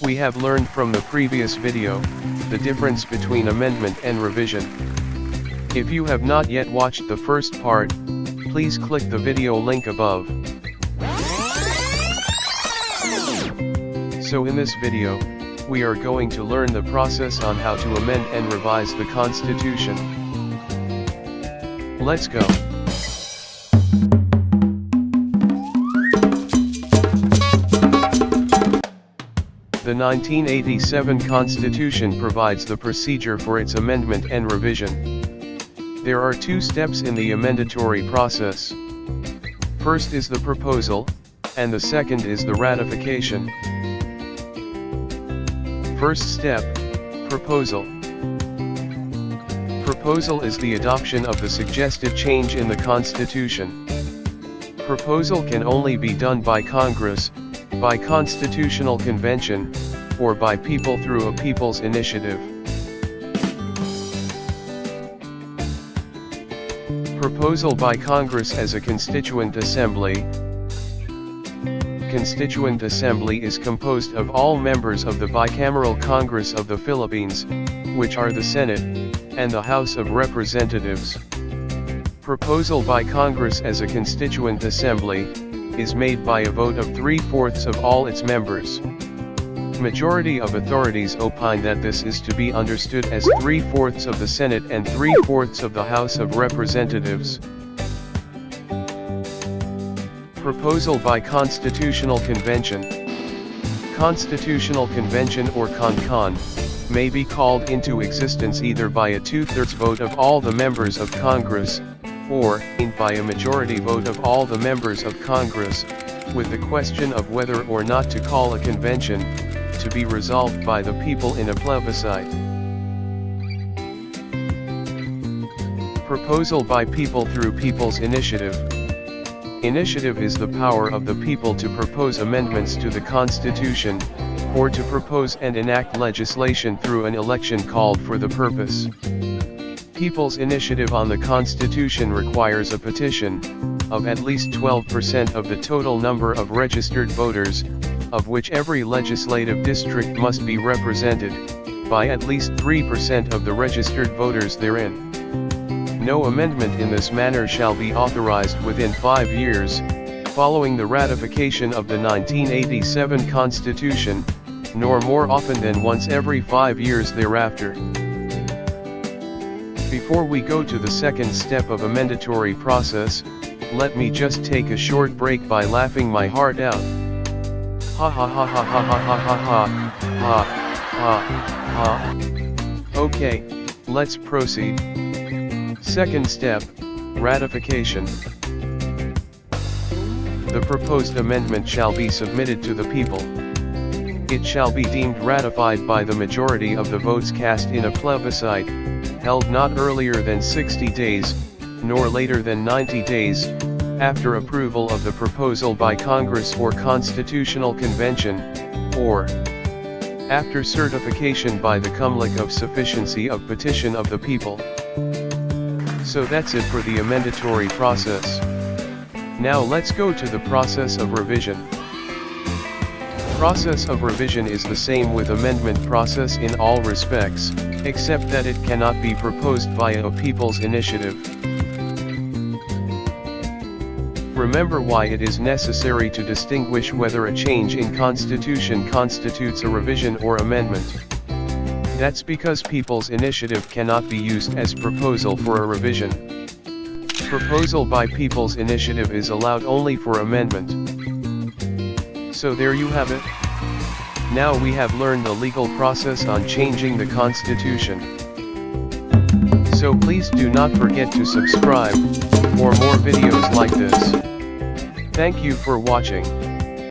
We have learned from the previous video, the difference between amendment and revision. If you have not yet watched the first part, please click the video link above. So in this video, we are going to learn the process on how to amend and revise the Constitution. Let's go. The 1987 Constitution provides the procedure for its amendment and revision. There are two steps in the amendatory process. First is the proposal, and the second is the ratification. First step, proposal. Proposal is the adoption of the suggested change in the Constitution. Proposal can only be done by Congress, by Constitutional Convention, or by people through a people's initiative. Proposal by Congress as a Constituent Assembly. Constituent Assembly is composed of all members of the bicameral Congress of the Philippines, which are the Senate, and the House of Representatives. Proposal by Congress as a Constituent Assembly is made by a vote of 3/4 of all its members. Majority of authorities opine that this is to be understood as 3/4 of the Senate and 3/4 of the House of Representatives. Proposal by Constitutional Convention. Constitutional Convention or CON-CON may be called into existence either by a 2/3 vote of all the members of Congress, or by a majority vote of all the members of Congress, with the question of whether or not to call a convention, to be resolved by the people in a plebiscite. Proposal by people through people's initiative. Initiative is the power of the people to propose amendments to the Constitution, or to propose and enact legislation through an election called for the purpose. People's initiative on the Constitution requires a petition of at least 12% of the total number of registered voters, of which every legislative district must be represented by at least 3% of the registered voters therein. No amendment in this manner shall be authorized within 5 years, following the ratification of the 1987 Constitution, nor more often than once every 5 years thereafter. Before we go to the second step of amendatory process, let me just take a short break by laughing my heart out. Ha ha ha ha ha ha ha ha ha, ha, ha, ha. Okay, let's proceed. Second step, ratification. The proposed amendment shall be submitted to the people. It shall be deemed ratified by the majority of the votes cast in a plebiscite, held not earlier than 60 days, nor later than 90 days, after approval of the proposal by Congress or Constitutional Convention, or after certification by the cumulative of sufficiency of petition of the people. So that's it for the amendatory process. Now let's go to the process of revision. Process of revision is the same with amendment process in all respects, except that it cannot be proposed via a people's initiative. Remember why it is necessary to distinguish whether a change in Constitution constitutes a revision or amendment. That's because people's initiative cannot be used as proposal for a revision. Proposal by people's initiative is allowed only for amendment. So there you have it. Now we have learned the legal process on changing the Constitution. So please do not forget to subscribe for more videos like this. Thank you for watching.